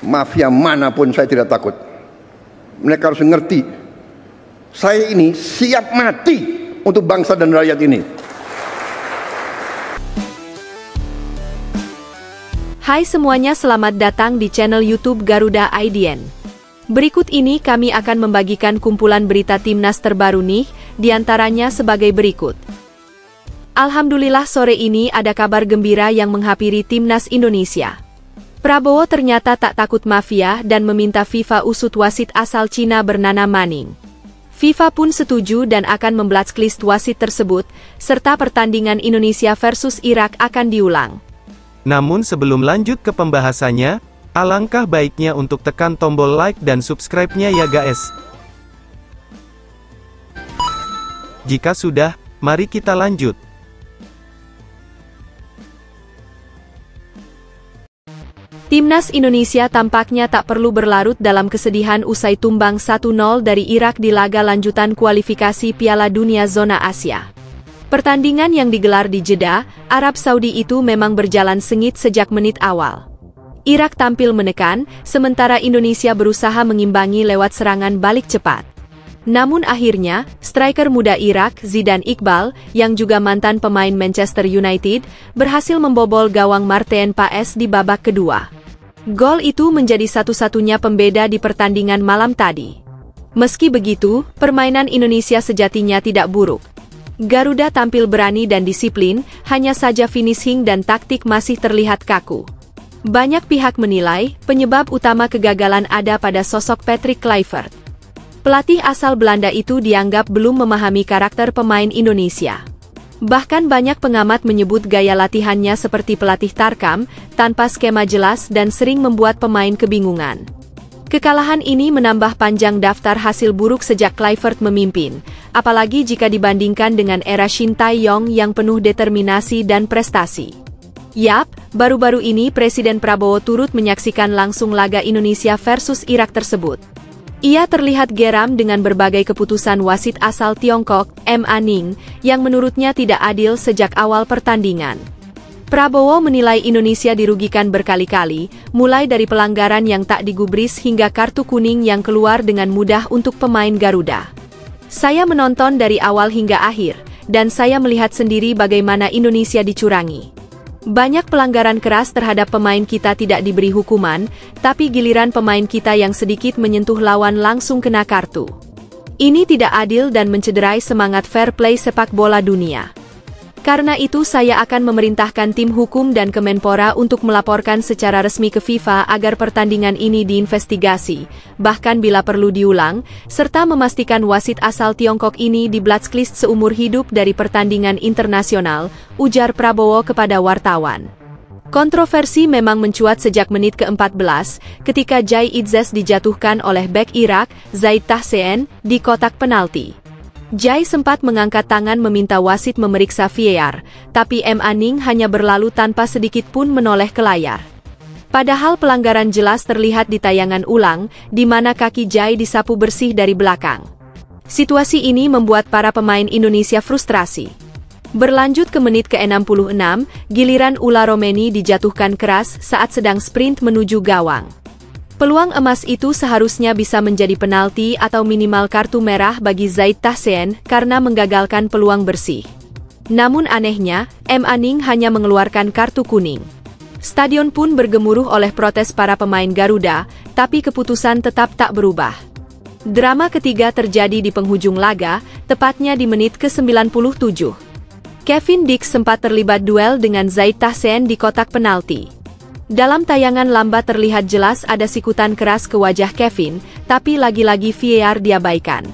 mafia manapun saya tidak takut. Mereka harus mengerti, saya ini siap mati untuk bangsa dan rakyat ini. Hai semuanya, selamat datang di channel YouTube Garuda IDN. Berikut ini kami akan membagikan kumpulan berita Timnas terbaru nih, diantaranya sebagai berikut. Alhamdulillah sore ini ada kabar gembira yang menghampiri Timnas Indonesia. Prabowo ternyata tak takut mafia dan meminta FIFA usut wasit asal Cina bernama Manning. FIFA pun setuju dan akan memblacklist wasit tersebut, serta pertandingan Indonesia versus Irak akan diulang. Namun sebelum lanjut ke pembahasannya, alangkah baiknya untuk tekan tombol like dan subscribe-nya ya guys. Jika sudah, mari kita lanjut. Timnas Indonesia tampaknya tak perlu berlarut dalam kesedihan usai tumbang 1-0 dari Irak di laga lanjutan kualifikasi Piala Dunia Zona Asia. Pertandingan yang digelar di Jeddah, Arab Saudi itu memang berjalan sengit sejak menit awal. Irak tampil menekan, sementara Indonesia berusaha mengimbangi lewat serangan balik cepat. Namun akhirnya, striker muda Irak, Zidane Iqbal, yang juga mantan pemain Manchester United, berhasil membobol gawang Martin Paes di babak kedua. Gol itu menjadi satu-satunya pembeda di pertandingan malam tadi. Meski begitu, permainan Indonesia sejatinya tidak buruk. Garuda tampil berani dan disiplin, hanya saja finishing dan taktik masih terlihat kaku. Banyak pihak menilai, penyebab utama kegagalan ada pada sosok Patrick Kluivert. Pelatih asal Belanda itu dianggap belum memahami karakter pemain Indonesia. Bahkan banyak pengamat menyebut gaya latihannya seperti pelatih tarkam, tanpa skema jelas dan sering membuat pemain kebingungan. Kekalahan ini menambah panjang daftar hasil buruk sejak Kluivert memimpin, apalagi jika dibandingkan dengan era Shin Tae-yong yang penuh determinasi dan prestasi. Yap, baru-baru ini Presiden Prabowo turut menyaksikan langsung laga Indonesia versus Irak tersebut. Ia terlihat geram dengan berbagai keputusan wasit asal Tiongkok, Manning, yang menurutnya tidak adil sejak awal pertandingan. Prabowo menilai Indonesia dirugikan berkali-kali, mulai dari pelanggaran yang tak digubris hingga kartu kuning yang keluar dengan mudah untuk pemain Garuda. Saya menonton dari awal hingga akhir, dan saya melihat sendiri bagaimana Indonesia dicurangi. Banyak pelanggaran keras terhadap pemain kita tidak diberi hukuman, tapi giliran pemain kita yang sedikit menyentuh lawan langsung kena kartu. Ini tidak adil dan mencederai semangat fair play sepak bola dunia. Karena itu saya akan memerintahkan tim hukum dan Kemenpora untuk melaporkan secara resmi ke FIFA agar pertandingan ini diinvestigasi, bahkan bila perlu diulang, serta memastikan wasit asal Tiongkok ini di blacklist seumur hidup dari pertandingan internasional, ujar Prabowo kepada wartawan. Kontroversi memang mencuat sejak menit ke-14, ketika Jai Itzes dijatuhkan oleh bek Irak, Zaid Tahseen, di kotak penalti. Jai sempat mengangkat tangan meminta wasit memeriksa VAR, tapi Manning hanya berlalu tanpa sedikit pun menoleh ke layar. Padahal pelanggaran jelas terlihat di tayangan ulang, di mana kaki Jai disapu bersih dari belakang. Situasi ini membuat para pemain Indonesia frustrasi. Berlanjut ke menit ke-66, giliran Ula Romeni dijatuhkan keras saat sedang sprint menuju gawang. Peluang emas itu seharusnya bisa menjadi penalti atau minimal kartu merah bagi Zaid Tahseen karena menggagalkan peluang bersih. Namun anehnya, Manning hanya mengeluarkan kartu kuning. Stadion pun bergemuruh oleh protes para pemain Garuda, tapi keputusan tetap tak berubah. Drama ketiga terjadi di penghujung laga, tepatnya di menit ke-97. Kevin Dix sempat terlibat duel dengan Zaid Tahseen di kotak penalti. Dalam tayangan lambat terlihat jelas ada sikutan keras ke wajah Kevin, tapi lagi-lagi VAR diabaikan.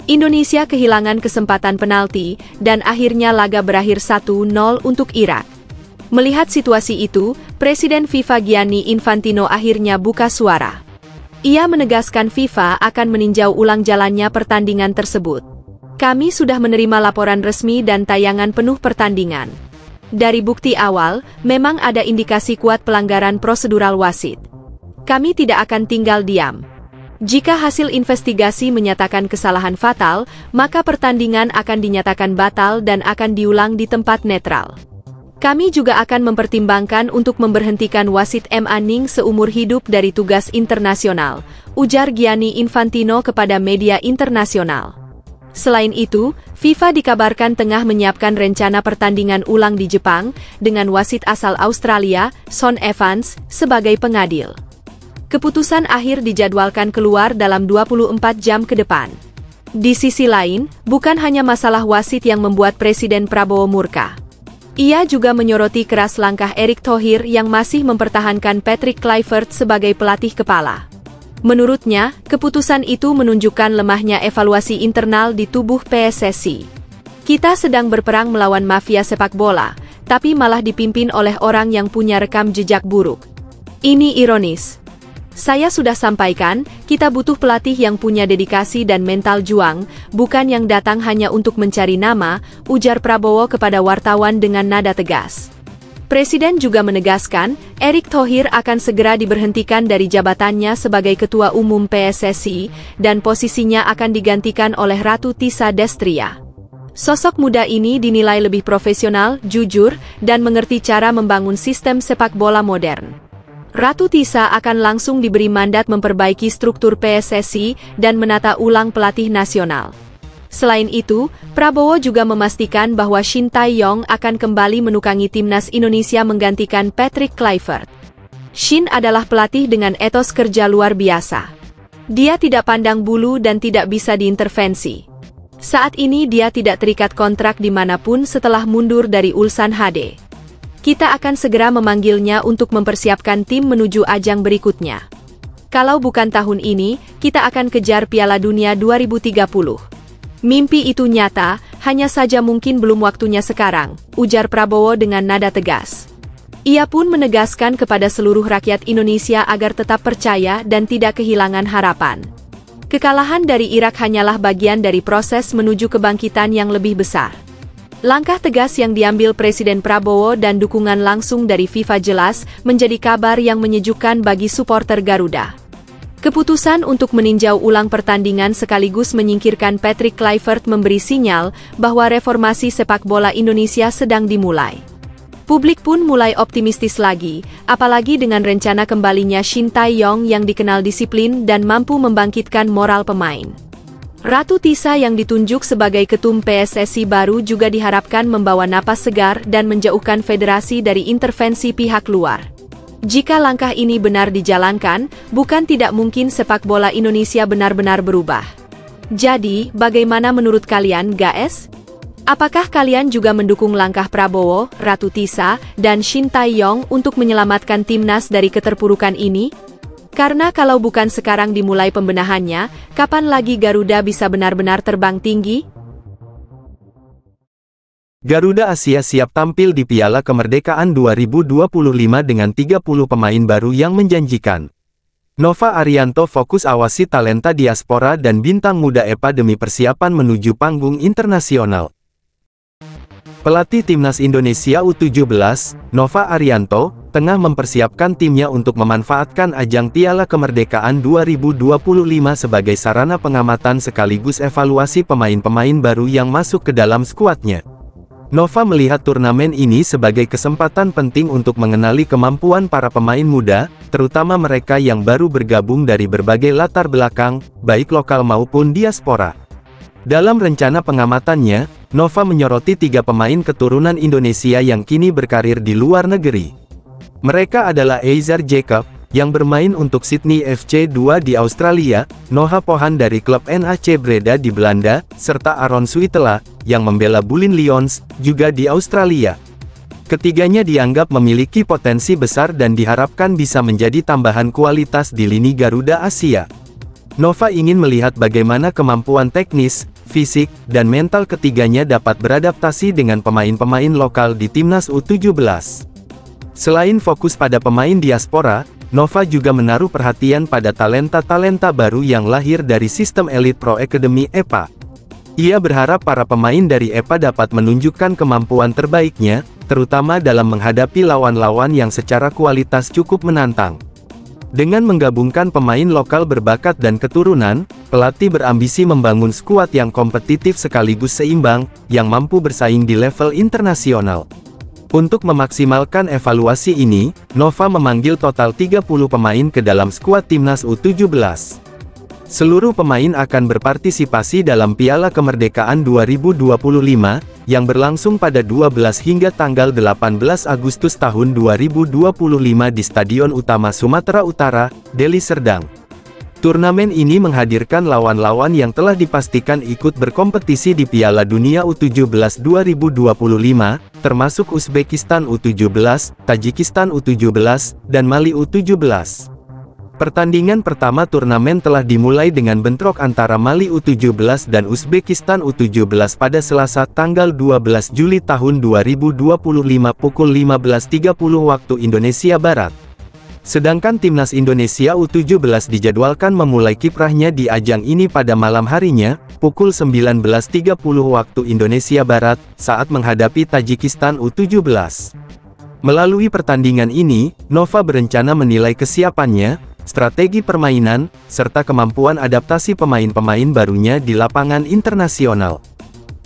Indonesia kehilangan kesempatan penalti, dan akhirnya laga berakhir 1-0 untuk Irak. Melihat situasi itu, Presiden FIFA Gianni Infantino akhirnya buka suara. Ia menegaskan FIFA akan meninjau ulang jalannya pertandingan tersebut. Kami sudah menerima laporan resmi dan tayangan penuh pertandingan. Dari bukti awal, memang ada indikasi kuat pelanggaran prosedural wasit. Kami tidak akan tinggal diam. Jika hasil investigasi menyatakan kesalahan fatal, maka pertandingan akan dinyatakan batal dan akan diulang di tempat netral. Kami juga akan mempertimbangkan untuk memberhentikan wasit M. Aning seumur hidup dari tugas internasional, ujar Gianni Infantino kepada media internasional. Selain itu, FIFA dikabarkan tengah menyiapkan rencana pertandingan ulang di Jepang dengan wasit asal Australia, Son Evans, sebagai pengadil. Keputusan akhir dijadwalkan keluar dalam 24 jam ke depan. Di sisi lain, bukan hanya masalah wasit yang membuat Presiden Prabowo murka. Ia juga menyoroti keras langkah Erick Thohir yang masih mempertahankan Patrick Kluivert sebagai pelatih kepala. Menurutnya, keputusan itu menunjukkan lemahnya evaluasi internal di tubuh PSSI. Kita sedang berperang melawan mafia sepak bola, tapi malah dipimpin oleh orang yang punya rekam jejak buruk. Ini ironis. Saya sudah sampaikan, kita butuh pelatih yang punya dedikasi dan mental juang, bukan yang datang hanya untuk mencari nama, ujar Prabowo kepada wartawan dengan nada tegas. Presiden juga menegaskan, Erick Thohir akan segera diberhentikan dari jabatannya sebagai Ketua Umum PSSI, dan posisinya akan digantikan oleh Ratu Tisa Destria. Sosok muda ini dinilai lebih profesional, jujur, dan mengerti cara membangun sistem sepak bola modern. Ratu Tisa akan langsung diberi mandat memperbaiki struktur PSSI dan menata ulang pelatih nasional. Selain itu, Prabowo juga memastikan bahwa Shin Tae-yong akan kembali menukangi timnas Indonesia menggantikan Patrick Kluivert. Shin adalah pelatih dengan etos kerja luar biasa. Dia tidak pandang bulu dan tidak bisa diintervensi. Saat ini dia tidak terikat kontrak dimanapun setelah mundur dari Ulsan HD. Kita akan segera memanggilnya untuk mempersiapkan tim menuju ajang berikutnya. Kalau bukan tahun ini, kita akan kejar Piala Dunia 2030. Mimpi itu nyata, hanya saja mungkin belum waktunya sekarang, ujar Prabowo dengan nada tegas. Ia pun menegaskan kepada seluruh rakyat Indonesia agar tetap percaya dan tidak kehilangan harapan. Kekalahan dari Irak hanyalah bagian dari proses menuju kebangkitan yang lebih besar. Langkah tegas yang diambil Presiden Prabowo dan dukungan langsung dari FIFA jelas menjadi kabar yang menyejukkan bagi supporter Garuda. Keputusan untuk meninjau ulang pertandingan sekaligus menyingkirkan Patrick Kluivert memberi sinyal bahwa reformasi sepak bola Indonesia sedang dimulai. Publik pun mulai optimistis lagi, apalagi dengan rencana kembalinya Shin Tae-yong yang dikenal disiplin dan mampu membangkitkan moral pemain. Ratu Tisa yang ditunjuk sebagai ketum PSSI baru juga diharapkan membawa napas segar dan menjauhkan federasi dari intervensi pihak luar. Jika langkah ini benar dijalankan, bukan tidak mungkin sepak bola Indonesia benar-benar berubah. Jadi, bagaimana menurut kalian, guys? Apakah kalian juga mendukung langkah Prabowo, Ratu Tisa, dan Shin Tae-yong untuk menyelamatkan timnas dari keterpurukan ini? Karena kalau bukan sekarang dimulai pembenahannya, kapan lagi Garuda bisa benar-benar terbang tinggi? Garuda Asia siap tampil di Piala Kemerdekaan 2025 dengan 30 pemain baru yang menjanjikan. Nova Arianto fokus awasi talenta diaspora dan bintang muda EPA demi persiapan menuju panggung internasional. Pelatih Timnas Indonesia U17, Nova Arianto, tengah mempersiapkan timnya untuk memanfaatkan ajang Piala Kemerdekaan 2025 sebagai sarana pengamatan sekaligus evaluasi pemain-pemain baru yang masuk ke dalam skuadnya. Nova melihat turnamen ini sebagai kesempatan penting untuk mengenali kemampuan para pemain muda, terutama mereka yang baru bergabung dari berbagai latar belakang, baik lokal maupun diaspora. Dalam rencana pengamatannya, Nova menyoroti 3 pemain keturunan Indonesia yang kini berkarir di luar negeri. Mereka adalah Eizer Jacob, yang bermain untuk Sydney FC 2 di Australia, Noah Pohan dari klub NAC Breda di Belanda, serta Aaron Suitela, yang membela Bulin Lions, juga di Australia. Ketiganya dianggap memiliki potensi besar dan diharapkan bisa menjadi tambahan kualitas di lini Garuda Asia. Nova ingin melihat bagaimana kemampuan teknis, fisik, dan mental ketiganya dapat beradaptasi dengan pemain-pemain lokal di Timnas U17. Selain fokus pada pemain diaspora, Nova juga menaruh perhatian pada talenta-talenta baru yang lahir dari sistem Elite Pro Academy EPA. Ia berharap para pemain dari EPA dapat menunjukkan kemampuan terbaiknya, terutama dalam menghadapi lawan-lawan yang secara kualitas cukup menantang. Dengan menggabungkan pemain lokal berbakat dan keturunan, pelatih berambisi membangun skuad yang kompetitif sekaligus seimbang, yang mampu bersaing di level internasional. Untuk memaksimalkan evaluasi ini, Nova memanggil total 30 pemain ke dalam skuad timnas U17. Seluruh pemain akan berpartisipasi dalam Piala Kemerdekaan 2025, yang berlangsung pada 12 hingga tanggal 18 Agustus tahun 2025 di Stadion Utama Sumatera Utara, Deli Serdang. Turnamen ini menghadirkan lawan-lawan yang telah dipastikan ikut berkompetisi di Piala Dunia U17 2025, termasuk Uzbekistan U17, Tajikistan U17, dan Mali U17. Pertandingan pertama turnamen telah dimulai dengan bentrok antara Mali U17 dan Uzbekistan U17 pada Selasa tanggal 12 Juli tahun 2025 pukul 15.30 waktu Indonesia Barat. Sedangkan timnas Indonesia U17 dijadwalkan memulai kiprahnya di ajang ini pada malam harinya, pukul 19.30 waktu Indonesia Barat, saat menghadapi Tajikistan U17. Melalui pertandingan ini, Nova berencana menilai kesiapannya, strategi permainan, serta kemampuan adaptasi pemain-pemain barunya di lapangan internasional.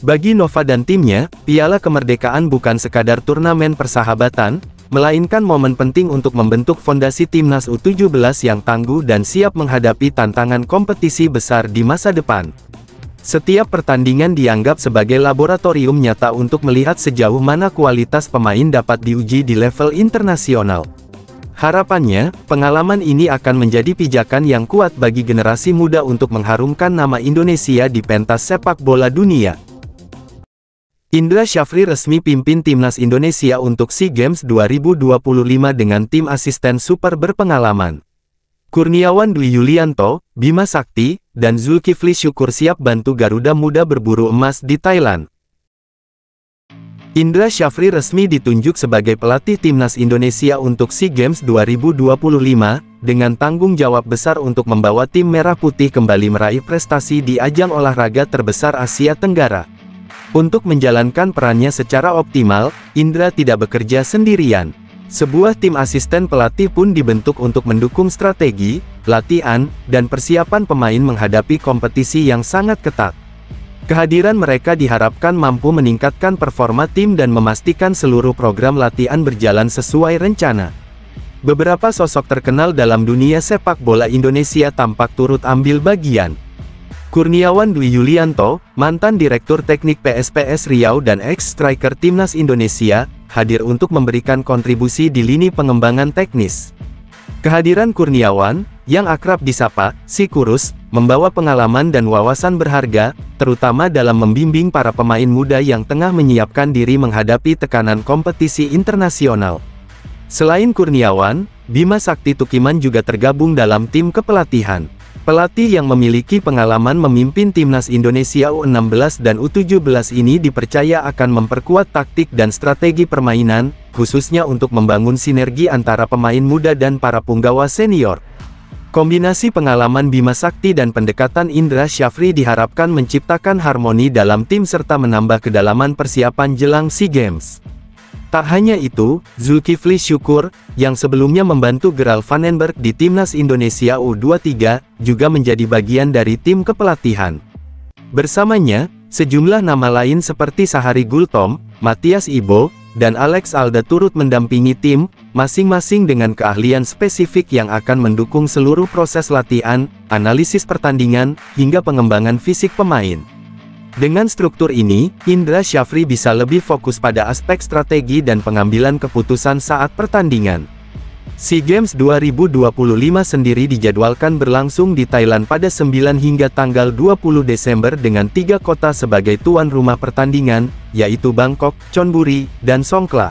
Bagi Nova dan timnya, Piala Kemerdekaan bukan sekadar turnamen persahabatan, melainkan momen penting untuk membentuk fondasi timnas U17 yang tangguh dan siap menghadapi tantangan kompetisi besar di masa depan. Setiap pertandingan dianggap sebagai laboratorium nyata untuk melihat sejauh mana kualitas pemain dapat diuji di level internasional. Harapannya, pengalaman ini akan menjadi pijakan yang kuat bagi generasi muda untuk mengharumkan nama Indonesia di pentas sepak bola dunia. Indra Syafri resmi pimpin timnas Indonesia untuk SEA Games 2025 dengan tim asisten super berpengalaman. Kurniawan Dwi Yulianto, Bima Sakti, dan Zulkifli Syukur siap bantu Garuda Muda berburu emas di Thailand. Indra Syafri resmi ditunjuk sebagai pelatih timnas Indonesia untuk SEA Games 2025, dengan tanggung jawab besar untuk membawa tim Merah Putih kembali meraih prestasi di ajang olahraga terbesar Asia Tenggara. Untuk menjalankan perannya secara optimal, Indra tidak bekerja sendirian. Sebuah tim asisten pelatih pun dibentuk untuk mendukung strategi, latihan, dan persiapan pemain menghadapi kompetisi yang sangat ketat. Kehadiran mereka diharapkan mampu meningkatkan performa tim dan memastikan seluruh program latihan berjalan sesuai rencana. Beberapa sosok terkenal dalam dunia sepak bola Indonesia tampak turut ambil bagian. Kurniawan Dwi Yulianto, mantan Direktur Teknik PSPS Riau dan ex-striker Timnas Indonesia, hadir untuk memberikan kontribusi di lini pengembangan teknis. Kehadiran Kurniawan, yang akrab disapa Si Kurus, membawa pengalaman dan wawasan berharga, terutama dalam membimbing para pemain muda yang tengah menyiapkan diri menghadapi tekanan kompetisi internasional. Selain Kurniawan, Bima Sakti Tukiman juga tergabung dalam tim kepelatihan. Pelatih yang memiliki pengalaman memimpin timnas Indonesia U16 dan U17 ini dipercaya akan memperkuat taktik dan strategi permainan, khususnya untuk membangun sinergi antara pemain muda dan para punggawa senior. Kombinasi pengalaman Bima Sakti dan pendekatan Indra Syafri diharapkan menciptakan harmoni dalam tim serta menambah kedalaman persiapan jelang SEA Games. Tak hanya itu, Zulkifli Syukur, yang sebelumnya membantu Gerald Vandenberg di Timnas Indonesia U23, juga menjadi bagian dari tim kepelatihan. Bersamanya, sejumlah nama lain seperti Sahari Gultom, Matias Ibo, dan Alex Alda turut mendampingi tim, masing-masing dengan keahlian spesifik yang akan mendukung seluruh proses latihan, analisis pertandingan, hingga pengembangan fisik pemain. Dengan struktur ini, Indra Syafri bisa lebih fokus pada aspek strategi dan pengambilan keputusan saat pertandingan. SEA Games 2025 sendiri dijadwalkan berlangsung di Thailand pada 9 hingga tanggal 20 Desember dengan 3 kota sebagai tuan rumah pertandingan, yaitu Bangkok, Chonburi, dan Songkhla.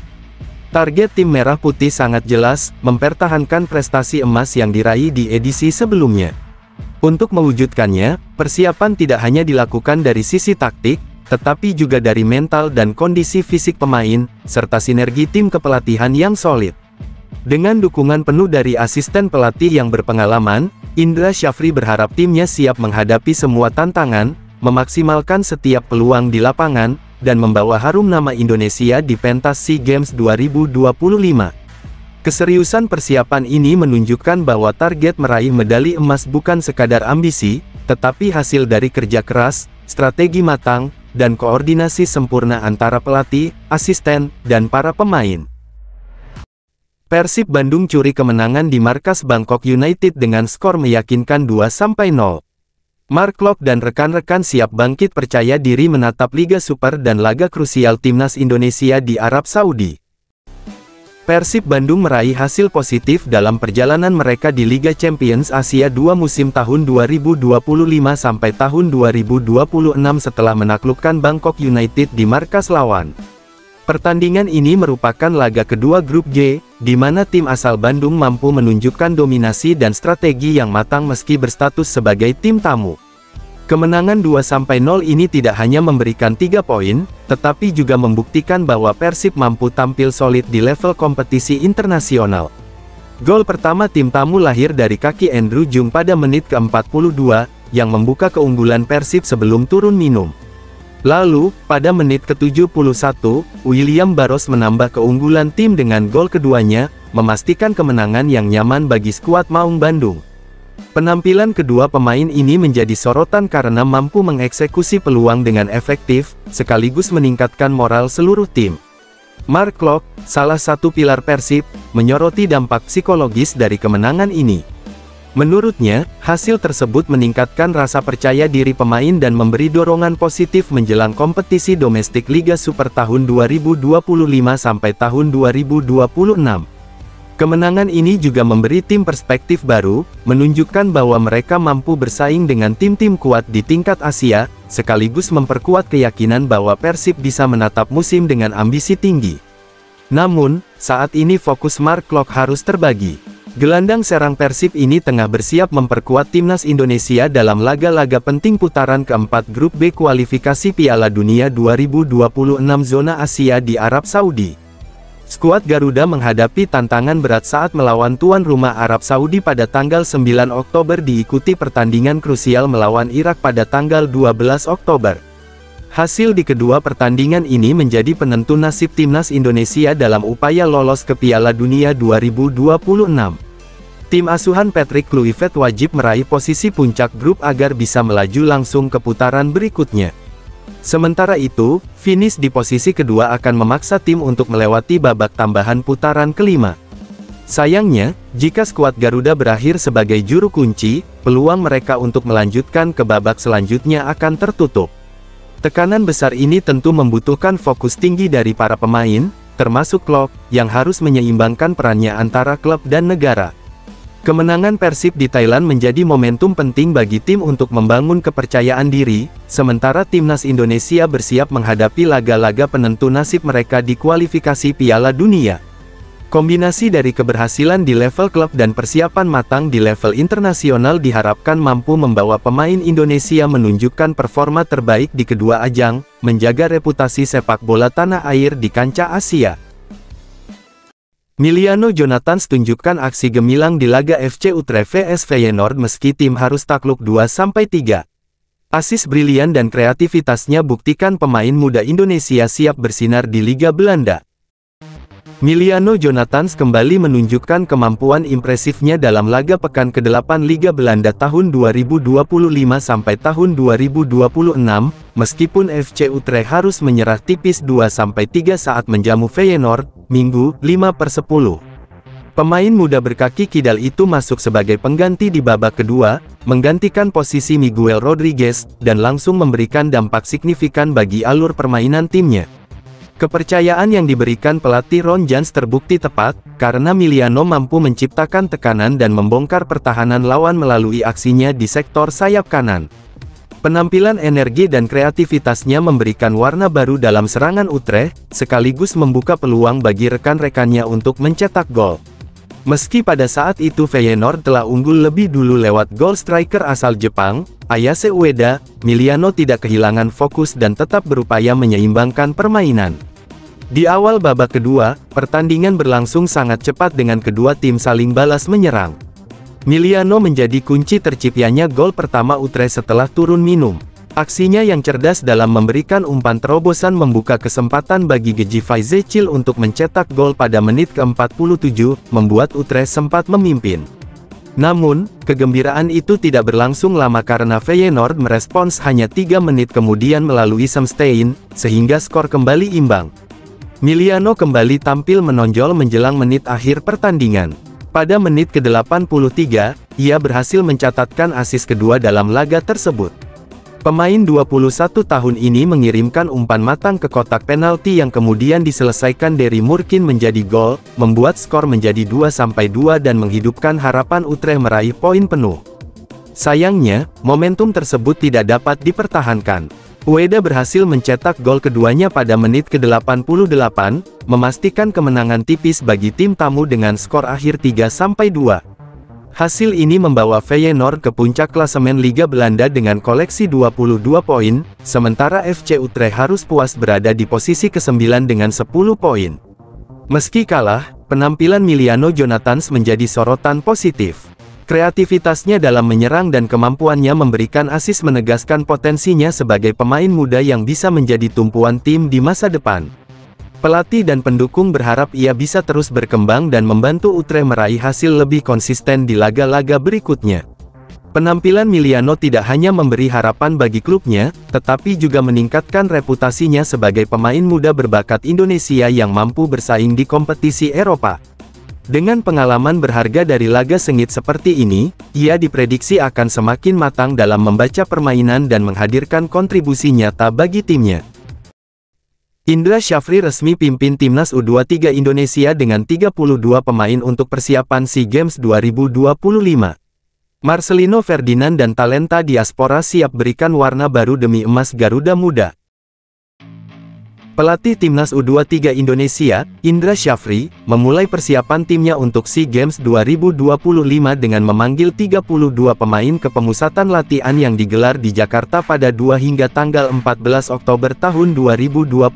Target tim Merah Putih sangat jelas, mempertahankan prestasi emas yang diraih di edisi sebelumnya. Untuk mewujudkannya, persiapan tidak hanya dilakukan dari sisi taktik, tetapi juga dari mental dan kondisi fisik pemain, serta sinergi tim kepelatihan yang solid. Dengan dukungan penuh dari asisten pelatih yang berpengalaman, Indra Syafri berharap timnya siap menghadapi semua tantangan, memaksimalkan setiap peluang di lapangan, dan membawa harum nama Indonesia di pentas SEA Games 2025. Keseriusan persiapan ini menunjukkan bahwa target meraih medali emas bukan sekadar ambisi, tetapi hasil dari kerja keras, strategi matang, dan koordinasi sempurna antara pelatih, asisten, dan para pemain. Persib Bandung curi kemenangan di markas Bangkok United dengan skor meyakinkan 2-0. Mark Klok dan rekan-rekan siap bangkit percaya diri menatap Liga Super dan laga krusial Timnas Indonesia di Arab Saudi. Persib Bandung meraih hasil positif dalam perjalanan mereka di Liga Champions Asia 2 musim tahun 2025 sampai tahun 2026 setelah menaklukkan Bangkok United di markas lawan. Pertandingan ini merupakan laga kedua grup G, di mana tim asal Bandung mampu menunjukkan dominasi dan strategi yang matang meski berstatus sebagai tim tamu. Kemenangan 2-0 ini tidak hanya memberikan 3 poin, tetapi juga membuktikan bahwa Persib mampu tampil solid di level kompetisi internasional. Gol pertama tim tamu lahir dari kaki Andrew Jung pada menit ke-42, yang membuka keunggulan Persib sebelum turun minum. Lalu, pada menit ke-71, William Barros menambah keunggulan tim dengan gol keduanya, memastikan kemenangan yang nyaman bagi skuad Maung Bandung. Penampilan kedua pemain ini menjadi sorotan karena mampu mengeksekusi peluang dengan efektif, sekaligus meningkatkan moral seluruh tim. Mark Klok, salah satu pilar Persib, menyoroti dampak psikologis dari kemenangan ini. Menurutnya, hasil tersebut meningkatkan rasa percaya diri pemain dan memberi dorongan positif menjelang kompetisi domestik Liga Super tahun 2025 sampai tahun 2026. Kemenangan ini juga memberi tim perspektif baru, menunjukkan bahwa mereka mampu bersaing dengan tim-tim kuat di tingkat Asia, sekaligus memperkuat keyakinan bahwa Persib bisa menatap musim dengan ambisi tinggi. Namun, saat ini fokus Mark Klok harus terbagi. Gelandang serang Persib ini tengah bersiap memperkuat Timnas Indonesia dalam laga-laga penting putaran keempat grup B kualifikasi Piala Dunia 2026 zona Asia di Arab Saudi. Skuad Garuda menghadapi tantangan berat saat melawan tuan rumah Arab Saudi pada tanggal 9 Oktober diikuti pertandingan krusial melawan Irak pada tanggal 12 Oktober. Hasil di kedua pertandingan ini menjadi penentu nasib Timnas Indonesia dalam upaya lolos ke Piala Dunia 2026. Tim asuhan Patrick Kluivert wajib meraih posisi puncak grup agar bisa melaju langsung ke putaran berikutnya. Sementara itu, finish di posisi kedua akan memaksa tim untuk melewati babak tambahan putaran kelima. Sayangnya, jika skuad Garuda berakhir sebagai juru kunci, peluang mereka untuk melanjutkan ke babak selanjutnya akan tertutup. Tekanan besar ini tentu membutuhkan fokus tinggi dari para pemain, termasuk Klok, yang harus menyeimbangkan perannya antara klub dan negara. Kemenangan Persib di Thailand menjadi momentum penting bagi tim untuk membangun kepercayaan diri, sementara Timnas Indonesia bersiap menghadapi laga-laga penentu nasib mereka di kualifikasi Piala Dunia. Kombinasi dari keberhasilan di level klub dan persiapan matang di level internasional diharapkan mampu membawa pemain Indonesia menunjukkan performa terbaik di kedua ajang, menjaga reputasi sepak bola tanah air di kancah Asia. Miliano Jonathans tunjukkan aksi gemilang di laga FC Utrecht vs Feyenoord meski tim harus takluk 2-3. Asis brilian dan kreativitasnya buktikan pemain muda Indonesia siap bersinar di Liga Belanda. Miliano Jonathans kembali menunjukkan kemampuan impresifnya dalam laga pekan ke-8 Liga Belanda tahun 2025 sampai tahun 2026, meskipun FC Utrecht harus menyerah tipis 2-3 saat menjamu Feyenoord, Minggu, 5/10. Pemain muda berkaki kidal itu masuk sebagai pengganti di babak kedua, menggantikan posisi Miguel Rodriguez, dan langsung memberikan dampak signifikan bagi alur permainan timnya. Kepercayaan yang diberikan pelatih Ron Jans terbukti tepat, karena Miliano mampu menciptakan tekanan dan membongkar pertahanan lawan melalui aksinya di sektor sayap kanan. Penampilan energi dan kreativitasnya memberikan warna baru dalam serangan Utrecht, sekaligus membuka peluang bagi rekan-rekannya untuk mencetak gol. Meski pada saat itu Feyenoord telah unggul lebih dulu lewat gol striker asal Jepang, Ayase Ueda, Miliano tidak kehilangan fokus dan tetap berupaya menyeimbangkan permainan. Di awal babak kedua, pertandingan berlangsung sangat cepat dengan kedua tim saling balas menyerang. Miliano menjadi kunci terciptanya gol pertama Utrecht setelah turun minum. Aksinya yang cerdas dalam memberikan umpan terobosan membuka kesempatan bagi Geji Faizecil untuk mencetak gol pada menit ke-47, membuat Utrecht sempat memimpin. Namun, kegembiraan itu tidak berlangsung lama karena Feyenoord merespons hanya 3 menit kemudian melalui Sam Stein, sehingga skor kembali imbang. Miliano kembali tampil menonjol menjelang menit akhir pertandingan. Pada menit ke-83, ia berhasil mencatatkan assist kedua dalam laga tersebut. Pemain 21 tahun ini mengirimkan umpan matang ke kotak penalti yang kemudian diselesaikan dari Murkin menjadi gol, membuat skor menjadi 2-2 dan menghidupkan harapan Utrecht meraih poin penuh. Sayangnya, momentum tersebut tidak dapat dipertahankan. Ueda berhasil mencetak gol keduanya pada menit ke-88, memastikan kemenangan tipis bagi tim tamu dengan skor akhir 3-2. Hasil ini membawa Feyenoord ke puncak klasemen Liga Belanda dengan koleksi 22 poin, sementara FC Utrecht harus puas berada di posisi ke-9 dengan 10 poin. Meski kalah, penampilan Miliano Jonathans menjadi sorotan positif. Kreativitasnya dalam menyerang dan kemampuannya memberikan assist menegaskan potensinya sebagai pemain muda yang bisa menjadi tumpuan tim di masa depan. Pelatih dan pendukung berharap ia bisa terus berkembang dan membantu Utrecht meraih hasil lebih konsisten di laga-laga berikutnya. Penampilan Miliano tidak hanya memberi harapan bagi klubnya, tetapi juga meningkatkan reputasinya sebagai pemain muda berbakat Indonesia yang mampu bersaing di kompetisi Eropa. Dengan pengalaman berharga dari laga sengit seperti ini, ia diprediksi akan semakin matang dalam membaca permainan dan menghadirkan kontribusi nyata bagi timnya. Indra Syafri resmi pimpin Timnas U23 Indonesia dengan 32 pemain untuk persiapan SEA Games 2025. Marcelino Ferdinand dan talenta diaspora siap berikan warna baru demi emas Garuda Muda. Pelatih Timnas U23 Indonesia, Indra Syafri, memulai persiapan timnya untuk SEA Games 2025 dengan memanggil 32 pemain ke pemusatan latihan yang digelar di Jakarta pada 2 hingga tanggal 14 Oktober tahun 2025.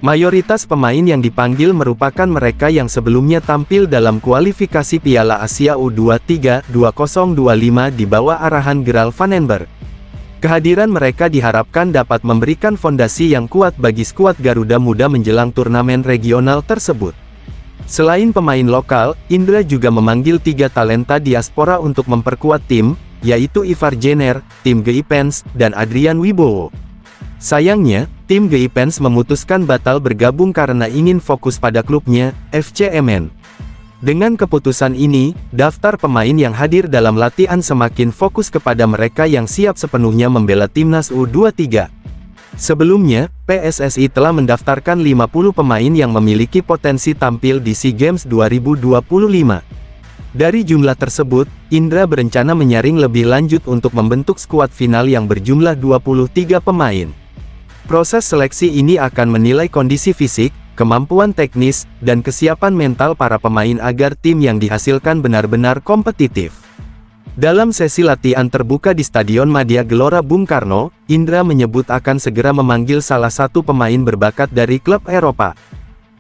Mayoritas pemain yang dipanggil merupakan mereka yang sebelumnya tampil dalam kualifikasi Piala Asia U23 2025 di bawah arahan Gerald van den Berg. Kehadiran mereka diharapkan dapat memberikan fondasi yang kuat bagi skuad Garuda Muda menjelang turnamen regional tersebut. Selain pemain lokal, Indra juga memanggil 3 talenta diaspora untuk memperkuat tim, yaitu Ivar Jenner, Tim Geipens, dan Adrian Wibowo. Sayangnya, Tim Geipens memutuskan batal bergabung karena ingin fokus pada klubnya, FC Emmen. Dengan keputusan ini, daftar pemain yang hadir dalam latihan semakin fokus kepada mereka yang siap sepenuhnya membela Timnas U23. Sebelumnya, PSSI telah mendaftarkan 50 pemain yang memiliki potensi tampil di SEA Games 2025. Dari jumlah tersebut, Indra berencana menyaring lebih lanjut untuk membentuk skuad final yang berjumlah 23 pemain. Proses seleksi ini akan menilai kondisi fisik, kemampuan teknis, dan kesiapan mental para pemain agar tim yang dihasilkan benar-benar kompetitif. Dalam sesi latihan terbuka di Stadion Madia Gelora Bung Karno, Indra menyebut akan segera memanggil salah satu pemain berbakat dari klub Eropa.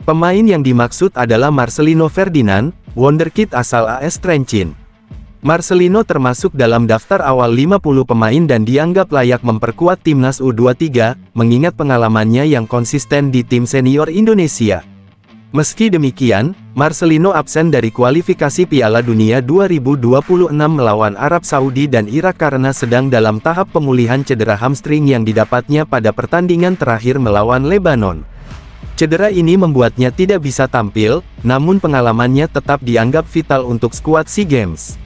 Pemain yang dimaksud adalah Marcelino Ferdinand, wonderkid asal AS Trencin. Marcelino termasuk dalam daftar awal 50 pemain dan dianggap layak memperkuat Timnas U23, mengingat pengalamannya yang konsisten di tim senior Indonesia. Meski demikian, Marcelino absen dari kualifikasi Piala Dunia 2026 melawan Arab Saudi dan Irak karena sedang dalam tahap pemulihan cedera hamstring yang didapatnya pada pertandingan terakhir melawan Lebanon. Cedera ini membuatnya tidak bisa tampil, namun pengalamannya tetap dianggap vital untuk skuad SEA Games.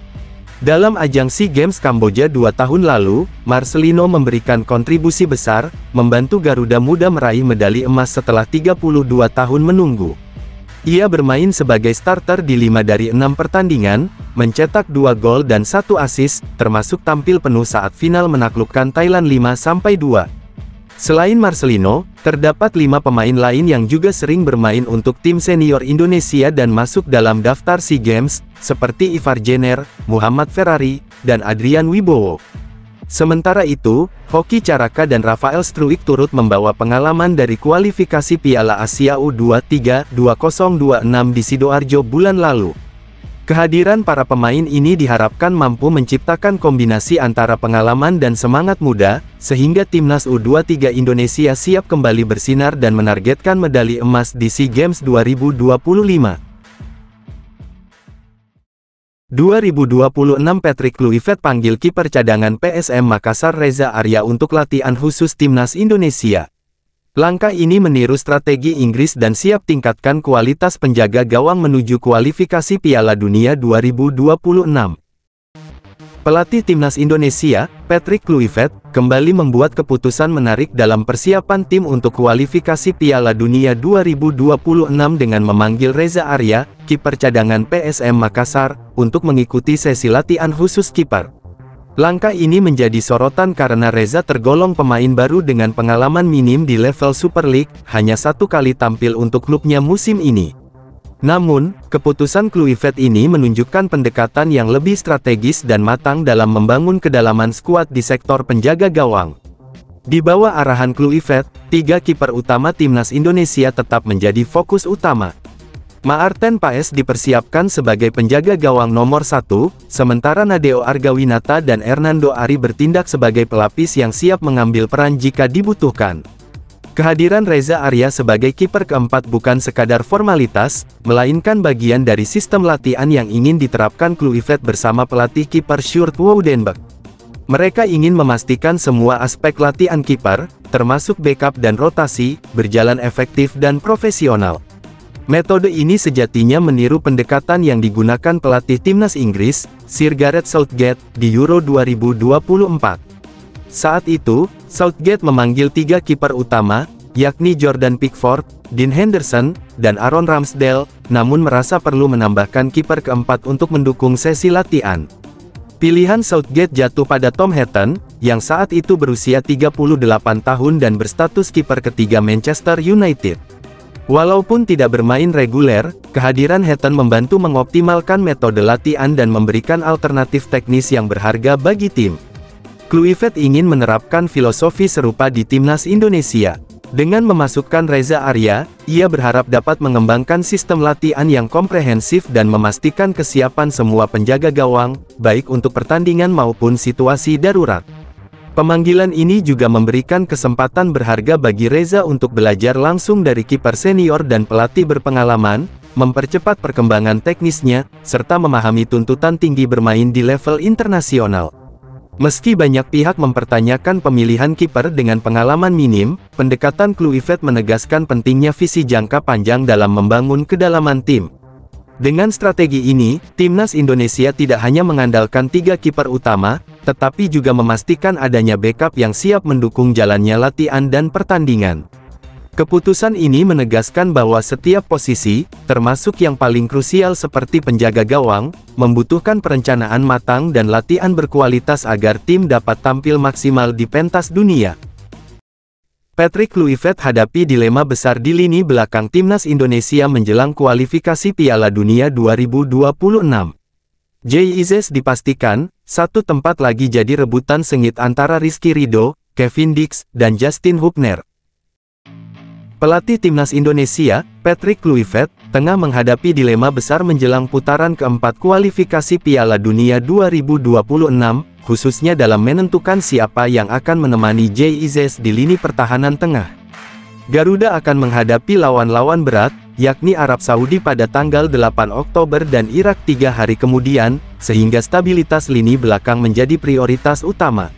Dalam ajang SEA Games Kamboja 2 tahun lalu, Marcelino memberikan kontribusi besar, membantu Garuda Muda meraih medali emas setelah 32 tahun menunggu. Ia bermain sebagai starter di 5 dari 6 pertandingan, mencetak 2 gol dan 1 assist, termasuk tampil penuh saat final menaklukkan Thailand 5-2. Selain Marcelino, terdapat 5 pemain lain yang juga sering bermain untuk tim senior Indonesia dan masuk dalam daftar SEA Games, seperti Ivar Jenner, Muhammad Ferrari, dan Adrian Wibowo. Sementara itu, Hoki Caraka dan Rafael Struijk turut membawa pengalaman dari kualifikasi Piala Asia U23 2026 di Sidoarjo bulan lalu. Kehadiran para pemain ini diharapkan mampu menciptakan kombinasi antara pengalaman dan semangat muda, sehingga Timnas U23 Indonesia siap kembali bersinar dan menargetkan medali emas di SEA Games 2025. 2026 Patrick Kluivert panggil kiper cadangan PSM Makassar Reza Arya untuk latihan khusus Timnas Indonesia. Langkah ini meniru strategi Inggris dan siap tingkatkan kualitas penjaga gawang menuju kualifikasi Piala Dunia 2026. Pelatih Timnas Indonesia, Patrick Kluivert, kembali membuat keputusan menarik dalam persiapan tim untuk kualifikasi Piala Dunia 2026 dengan memanggil Reza Arya, kiper cadangan PSM Makassar, untuk mengikuti sesi latihan khusus kiper. Langkah ini menjadi sorotan karena Reza tergolong pemain baru dengan pengalaman minim di level Super League, hanya 1 kali tampil untuk klubnya musim ini. Namun, keputusan Kluivert ini menunjukkan pendekatan yang lebih strategis dan matang dalam membangun kedalaman skuad di sektor penjaga gawang. Di bawah arahan Kluivert, 3 kiper utama Timnas Indonesia tetap menjadi fokus utama. Maarten Paes dipersiapkan sebagai penjaga gawang nomor 1, sementara Nadeo Argawinata dan Hernando Ari bertindak sebagai pelapis yang siap mengambil peran jika dibutuhkan. Kehadiran Reza Arya sebagai kiper keempat bukan sekadar formalitas, melainkan bagian dari sistem latihan yang ingin diterapkan Kluivert bersama pelatih kiper Sjoerd Woudenberg. Mereka ingin memastikan semua aspek latihan kiper, termasuk backup dan rotasi, berjalan efektif dan profesional. Metode ini sejatinya meniru pendekatan yang digunakan pelatih Timnas Inggris, Sir Gareth Southgate, di Euro 2024. Saat itu, Southgate memanggil 3 kiper utama, yakni Jordan Pickford, Dean Henderson, dan Aaron Ramsdale, namun merasa perlu menambahkan kiper keempat untuk mendukung sesi latihan. Pilihan Southgate jatuh pada Tom Heaton, yang saat itu berusia 38 tahun dan berstatus kiper ketiga Manchester United. Walaupun tidak bermain reguler, kehadiran Heaton membantu mengoptimalkan metode latihan dan memberikan alternatif teknis yang berharga bagi tim. Kluivert ingin menerapkan filosofi serupa di Timnas Indonesia. Dengan memasukkan Reza Arya, ia berharap dapat mengembangkan sistem latihan yang komprehensif dan memastikan kesiapan semua penjaga gawang, baik untuk pertandingan maupun situasi darurat. Pemanggilan ini juga memberikan kesempatan berharga bagi Reza untuk belajar langsung dari kiper senior dan pelatih berpengalaman, mempercepat perkembangan teknisnya, serta memahami tuntutan tinggi bermain di level internasional. Meski banyak pihak mempertanyakan pemilihan kiper dengan pengalaman minim, pendekatan Kluivert menegaskan pentingnya visi jangka panjang dalam membangun kedalaman tim. Dengan strategi ini, Timnas Indonesia tidak hanya mengandalkan 3 kiper utama, tetapi juga memastikan adanya backup yang siap mendukung jalannya latihan dan pertandingan. Keputusan ini menegaskan bahwa setiap posisi, termasuk yang paling krusial seperti penjaga gawang, membutuhkan perencanaan matang dan latihan berkualitas agar tim dapat tampil maksimal di pentas dunia. Patrick Kluivert hadapi dilema besar di lini belakang Timnas Indonesia menjelang kualifikasi Piala Dunia 2026. JIZ dipastikan, satu tempat lagi jadi rebutan sengit antara Rizky Ridho, Kevin Dix, dan Justin Hubner. Pelatih Timnas Indonesia, Patrick Kluivert, tengah menghadapi dilema besar menjelang putaran keempat kualifikasi Piala Dunia 2026, khususnya dalam menentukan siapa yang akan menemani JIZ di lini pertahanan tengah. Garuda akan menghadapi lawan-lawan berat, yakni Arab Saudi pada tanggal 8 Oktober dan Irak 3 hari kemudian, sehingga stabilitas lini belakang menjadi prioritas utama.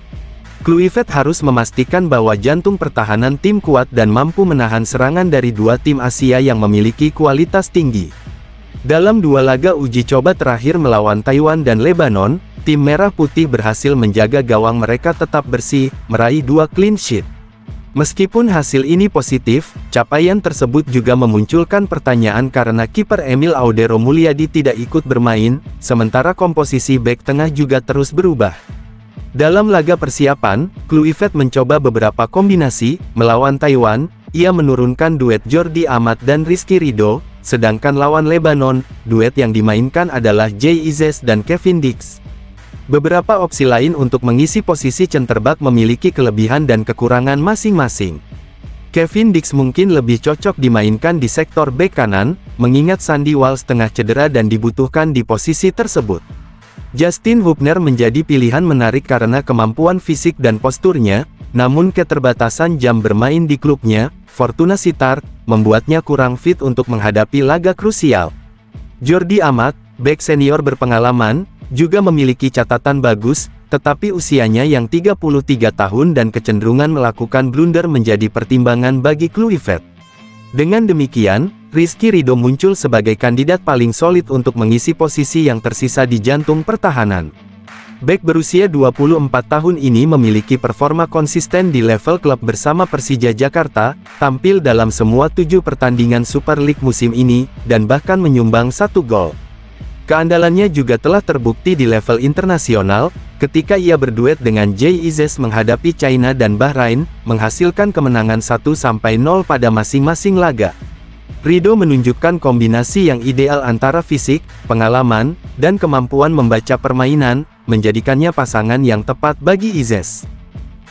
Kluivert harus memastikan bahwa jantung pertahanan tim kuat dan mampu menahan serangan dari 2 tim Asia yang memiliki kualitas tinggi. Dalam 2 laga uji coba terakhir melawan Taiwan dan Lebanon, tim Merah Putih berhasil menjaga gawang mereka tetap bersih, meraih 2 clean sheet. Meskipun hasil ini positif, capaian tersebut juga memunculkan pertanyaan karena kiper Emil Audero Mulyadi tidak ikut bermain, sementara komposisi bek tengah juga terus berubah. Dalam laga persiapan, Kluivert mencoba beberapa kombinasi. Melawan Taiwan, ia menurunkan duet Jordi Amat dan Rizky Ridho, sedangkan lawan Lebanon, duet yang dimainkan adalah JIZ dan Kevin Dix. Beberapa opsi lain untuk mengisi posisi centerback memiliki kelebihan dan kekurangan masing-masing. Kevin Dix mungkin lebih cocok dimainkan di sektor bek kanan, mengingat Sandy Walsh tengah cedera dan dibutuhkan di posisi tersebut. Justin Hubner menjadi pilihan menarik karena kemampuan fisik dan posturnya, namun keterbatasan jam bermain di klubnya, Fortuna Sittard, membuatnya kurang fit untuk menghadapi laga krusial. Jordi Amat, bek senior berpengalaman, juga memiliki catatan bagus, tetapi usianya yang 33 tahun dan kecenderungan melakukan blunder menjadi pertimbangan bagi Kluivert. Dengan demikian, Rizky Ridho muncul sebagai kandidat paling solid untuk mengisi posisi yang tersisa di jantung pertahanan. Bek berusia 24 tahun ini memiliki performa konsisten di level klub bersama Persija Jakarta, tampil dalam semua 7 pertandingan Super League musim ini, dan bahkan menyumbang 1 gol. Keandalannya juga telah terbukti di level internasional, ketika ia berduet dengan Jay Izzes menghadapi China dan Bahrain, menghasilkan kemenangan 1-0 pada masing-masing laga. Ridho menunjukkan kombinasi yang ideal antara fisik, pengalaman, dan kemampuan membaca permainan, menjadikannya pasangan yang tepat bagi Izzes.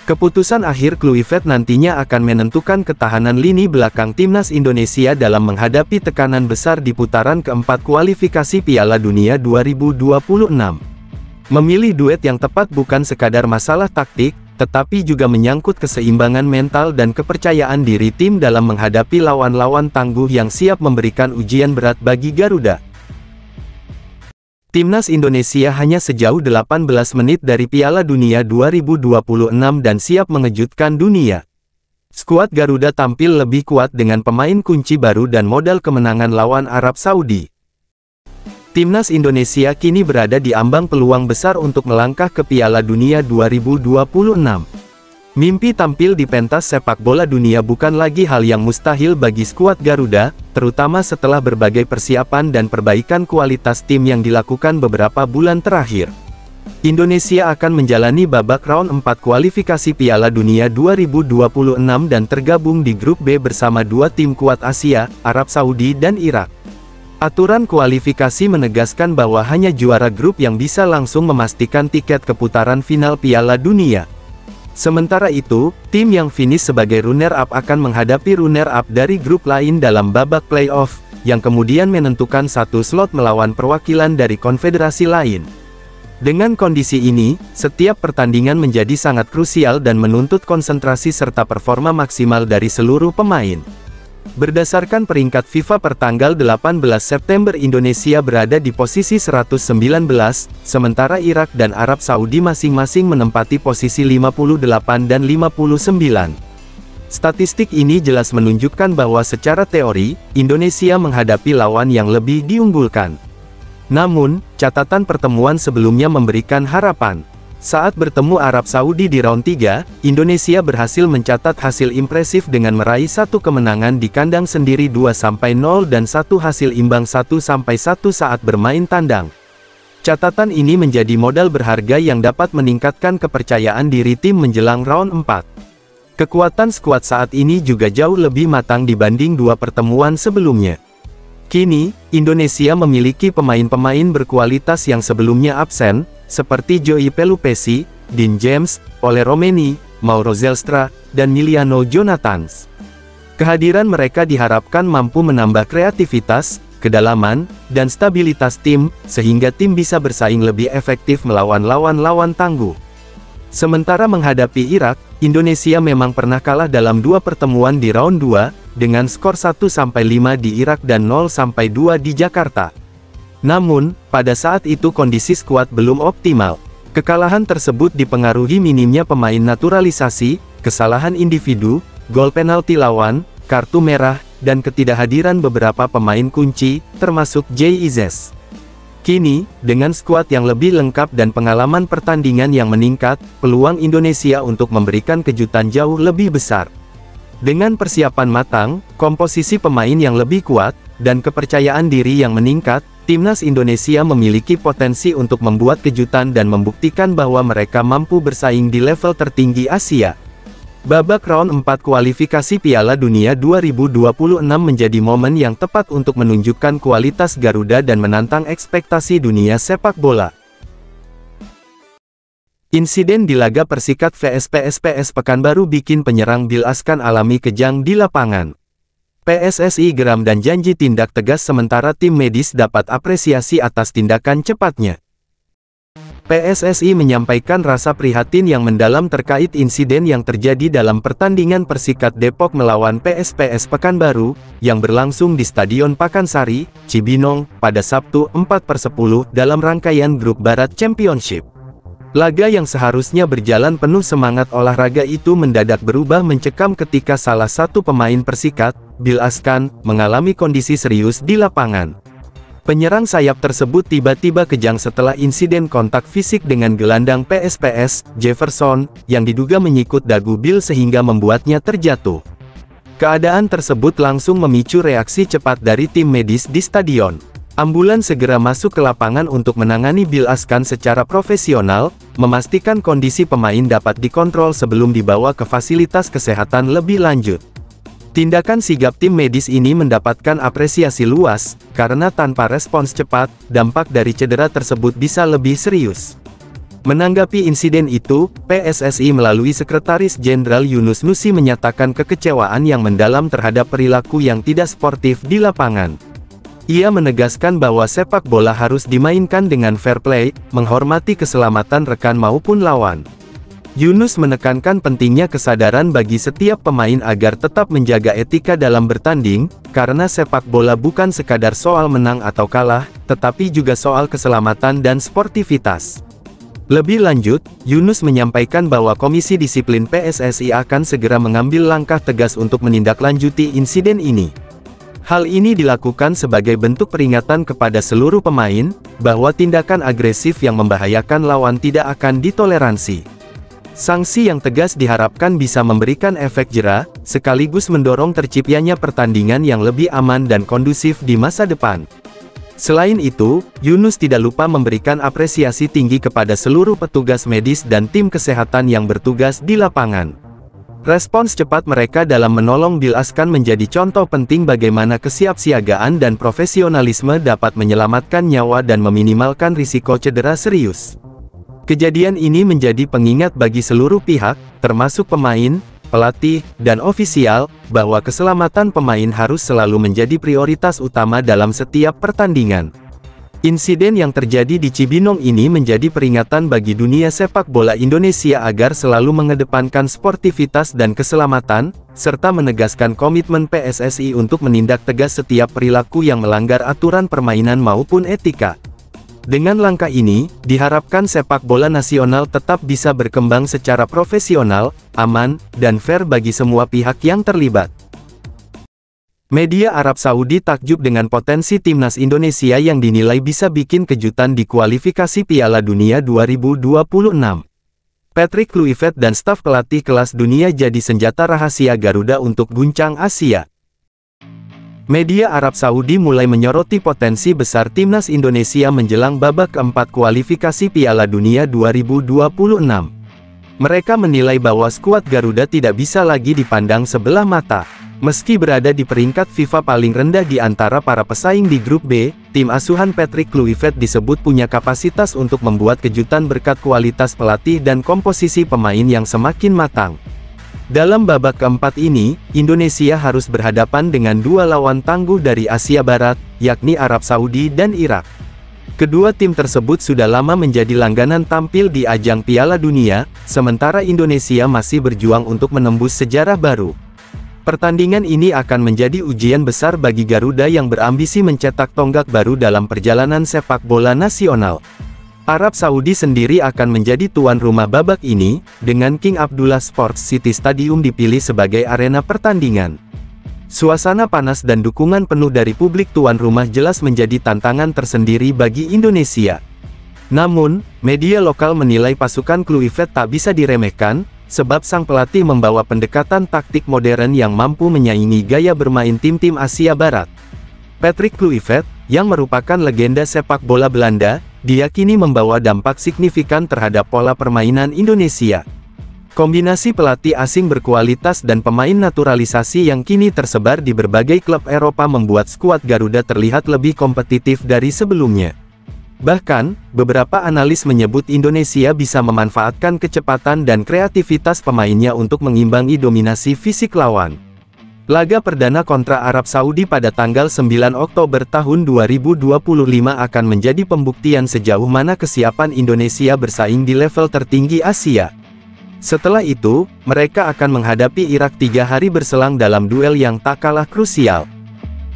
Keputusan akhir Kluivert nantinya akan menentukan ketahanan lini belakang timnas Indonesia dalam menghadapi tekanan besar di putaran keempat kualifikasi Piala Dunia 2026. Memilih duet yang tepat bukan sekadar masalah taktik, tetapi juga menyangkut keseimbangan mental dan kepercayaan diri tim dalam menghadapi lawan-lawan tangguh yang siap memberikan ujian berat bagi Garuda. Timnas Indonesia hanya sejauh 18 menit dari Piala Dunia 2026 dan siap mengejutkan dunia. Skuad Garuda tampil lebih kuat dengan pemain kunci baru dan modal kemenangan lawan Arab Saudi. Timnas Indonesia kini berada di ambang peluang besar untuk melangkah ke Piala Dunia 2026. Mimpi tampil di pentas sepak bola dunia bukan lagi hal yang mustahil bagi skuad Garuda, terutama setelah berbagai persiapan dan perbaikan kualitas tim yang dilakukan beberapa bulan terakhir. Indonesia akan menjalani babak round 4 kualifikasi Piala Dunia 2026 dan tergabung di grup B bersama 2 tim kuat Asia, Arab Saudi dan Irak. Aturan kualifikasi menegaskan bahwa hanya juara grup yang bisa langsung memastikan tiket ke putaran final Piala Dunia. Sementara itu, tim yang finish sebagai runner-up akan menghadapi runner-up dari grup lain dalam babak playoff, yang kemudian menentukan satu slot melawan perwakilan dari konfederasi lain. Dengan kondisi ini, setiap pertandingan menjadi sangat krusial dan menuntut konsentrasi serta performa maksimal dari seluruh pemain. Berdasarkan peringkat FIFA per tanggal 18 September Indonesia berada di posisi 119, sementara Irak dan Arab Saudi masing-masing menempati posisi 58 dan 59. Statistik ini jelas menunjukkan bahwa secara teori, Indonesia menghadapi lawan yang lebih diunggulkan. Namun, catatan pertemuan sebelumnya memberikan harapan. Saat bertemu Arab Saudi di round 3, Indonesia berhasil mencatat hasil impresif dengan meraih 1 kemenangan di kandang sendiri 2-0 dan 1 hasil imbang 1-1 saat bermain tandang. Catatan ini menjadi modal berharga yang dapat meningkatkan kepercayaan diri tim menjelang round 4. Kekuatan skuad saat ini juga jauh lebih matang dibanding 2 pertemuan sebelumnya. Kini, Indonesia memiliki pemain-pemain berkualitas yang sebelumnya absen, seperti Joey Pelupesi, Dean James, Ole Romeni, Mauro Zelstra, dan Miliano Jonathans. Kehadiran mereka diharapkan mampu menambah kreativitas, kedalaman, dan stabilitas tim, sehingga tim bisa bersaing lebih efektif melawan lawan-lawan tangguh. Sementara menghadapi Irak, Indonesia memang pernah kalah dalam 2 pertemuan di round 2, dengan skor 1-5 di Irak dan 0-2 di Jakarta. Namun, pada saat itu kondisi skuad belum optimal. Kekalahan tersebut dipengaruhi minimnya pemain naturalisasi, kesalahan individu, gol penalti lawan, kartu merah, dan ketidakhadiran beberapa pemain kunci, termasuk Jay Izzes. Kini, dengan skuad yang lebih lengkap dan pengalaman pertandingan yang meningkat, peluang Indonesia untuk memberikan kejutan jauh lebih besar. Dengan persiapan matang, komposisi pemain yang lebih kuat, dan kepercayaan diri yang meningkat, Timnas Indonesia memiliki potensi untuk membuat kejutan dan membuktikan bahwa mereka mampu bersaing di level tertinggi Asia. Babak round 4 kualifikasi Piala Dunia 2026 menjadi momen yang tepat untuk menunjukkan kualitas Garuda dan menantang ekspektasi dunia sepak bola. Insiden di laga Persikat vs PSPS Pekanbaru bikin penyerang Bill Askan alami kejang di lapangan. PSSI geram dan janji tindak tegas sementara tim medis dapat apresiasi atas tindakan cepatnya. PSSI menyampaikan rasa prihatin yang mendalam terkait insiden yang terjadi dalam pertandingan Persikat Depok melawan PSPS Pekanbaru, yang berlangsung di Stadion Pakansari, Cibinong, pada Sabtu 4/10 dalam rangkaian Grup Barat Championship. Laga yang seharusnya berjalan penuh semangat olahraga itu mendadak berubah mencekam ketika salah satu pemain Persikat, Bill Askan, mengalami kondisi serius di lapangan. Penyerang sayap tersebut tiba-tiba kejang setelah insiden kontak fisik dengan gelandang PSPS, Jefferson, yang diduga menyikut dagu Bill sehingga membuatnya terjatuh. Keadaan tersebut langsung memicu reaksi cepat dari tim medis di stadion. Ambulans segera masuk ke lapangan untuk menangani Bill Askan secara profesional, memastikan kondisi pemain dapat dikontrol sebelum dibawa ke fasilitas kesehatan lebih lanjut. Tindakan sigap tim medis ini mendapatkan apresiasi luas, karena tanpa respons cepat, dampak dari cedera tersebut bisa lebih serius. Menanggapi insiden itu, PSSI melalui Sekretaris Jenderal Yunus Nusi menyatakan kekecewaan yang mendalam terhadap perilaku yang tidak sportif di lapangan. Ia menegaskan bahwa sepak bola harus dimainkan dengan fair play, menghormati keselamatan rekan maupun lawan. Yunus menekankan pentingnya kesadaran bagi setiap pemain agar tetap menjaga etika dalam bertanding, karena sepak bola bukan sekadar soal menang atau kalah, tetapi juga soal keselamatan dan sportivitas. Lebih lanjut, Yunus menyampaikan bahwa Komisi Disiplin PSSI akan segera mengambil langkah tegas untuk menindaklanjuti insiden ini. Hal ini dilakukan sebagai bentuk peringatan kepada seluruh pemain, bahwa tindakan agresif yang membahayakan lawan tidak akan ditoleransi. Sanksi yang tegas diharapkan bisa memberikan efek jera, sekaligus mendorong terciptanya pertandingan yang lebih aman dan kondusif di masa depan. Selain itu, Yunus tidak lupa memberikan apresiasi tinggi kepada seluruh petugas medis dan tim kesehatan yang bertugas di lapangan. Respons cepat mereka dalam menolong Bill Askan menjadi contoh penting bagaimana kesiapsiagaan dan profesionalisme dapat menyelamatkan nyawa dan meminimalkan risiko cedera serius. Kejadian ini menjadi pengingat bagi seluruh pihak, termasuk pemain, pelatih, dan ofisial, bahwa keselamatan pemain harus selalu menjadi prioritas utama dalam setiap pertandingan. Insiden yang terjadi di Cibinong ini menjadi peringatan bagi dunia sepak bola Indonesia agar selalu mengedepankan sportivitas dan keselamatan, serta menegaskan komitmen PSSI untuk menindak tegas setiap perilaku yang melanggar aturan permainan maupun etika. Dengan langkah ini, diharapkan sepak bola nasional tetap bisa berkembang secara profesional, aman, dan fair bagi semua pihak yang terlibat. Media Arab Saudi takjub dengan potensi timnas Indonesia yang dinilai bisa bikin kejutan di kualifikasi Piala Dunia 2026. Patrick Kluivert dan staf pelatih kelas dunia jadi senjata rahasia Garuda untuk guncang Asia. Media Arab Saudi mulai menyoroti potensi besar timnas Indonesia menjelang babak keempat kualifikasi Piala Dunia 2026. Mereka menilai bahwa skuad Garuda tidak bisa lagi dipandang sebelah mata. Meski berada di peringkat FIFA paling rendah di antara para pesaing di grup B, tim asuhan Patrick Kluivert disebut punya kapasitas untuk membuat kejutan berkat kualitas pelatih dan komposisi pemain yang semakin matang. Dalam babak keempat ini, Indonesia harus berhadapan dengan dua lawan tangguh dari Asia Barat, yakni Arab Saudi dan Irak. Kedua tim tersebut sudah lama menjadi langganan tampil di ajang Piala Dunia, sementara Indonesia masih berjuang untuk menembus sejarah baru. Pertandingan ini akan menjadi ujian besar bagi Garuda yang berambisi mencetak tonggak baru dalam perjalanan sepak bola nasional. Arab Saudi sendiri akan menjadi tuan rumah babak ini, dengan King Abdullah Sports City Stadium dipilih sebagai arena pertandingan. Suasana panas dan dukungan penuh dari publik tuan rumah jelas menjadi tantangan tersendiri bagi Indonesia. Namun, media lokal menilai pasukan Kluivert tak bisa diremehkan, sebab sang pelatih membawa pendekatan taktik modern yang mampu menyaingi gaya bermain tim-tim Asia Barat. Patrick Kluivert, yang merupakan legenda sepak bola Belanda, diyakini membawa dampak signifikan terhadap pola permainan Indonesia. Kombinasi pelatih asing berkualitas dan pemain naturalisasi yang kini tersebar di berbagai klub Eropa membuat skuad Garuda terlihat lebih kompetitif dari sebelumnya. Bahkan, beberapa analis menyebut Indonesia bisa memanfaatkan kecepatan dan kreativitas pemainnya untuk mengimbangi dominasi fisik lawan. Laga perdana kontra Arab Saudi pada tanggal 9 Oktober tahun 2025 akan menjadi pembuktian sejauh mana kesiapan Indonesia bersaing di level tertinggi Asia. Setelah itu, mereka akan menghadapi Irak 3 hari berselang dalam duel yang tak kalah krusial.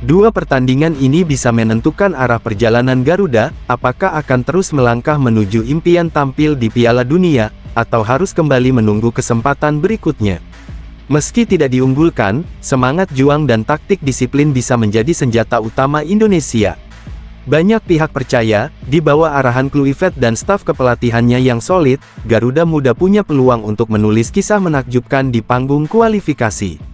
Dua pertandingan ini bisa menentukan arah perjalanan Garuda, apakah akan terus melangkah menuju impian tampil di Piala Dunia, atau harus kembali menunggu kesempatan berikutnya. Meski tidak diunggulkan, semangat juang dan taktik disiplin bisa menjadi senjata utama Indonesia. Banyak pihak percaya, di bawah arahan Kluivert dan staf kepelatihannya yang solid, Garuda Muda punya peluang untuk menulis kisah menakjubkan di panggung kualifikasi.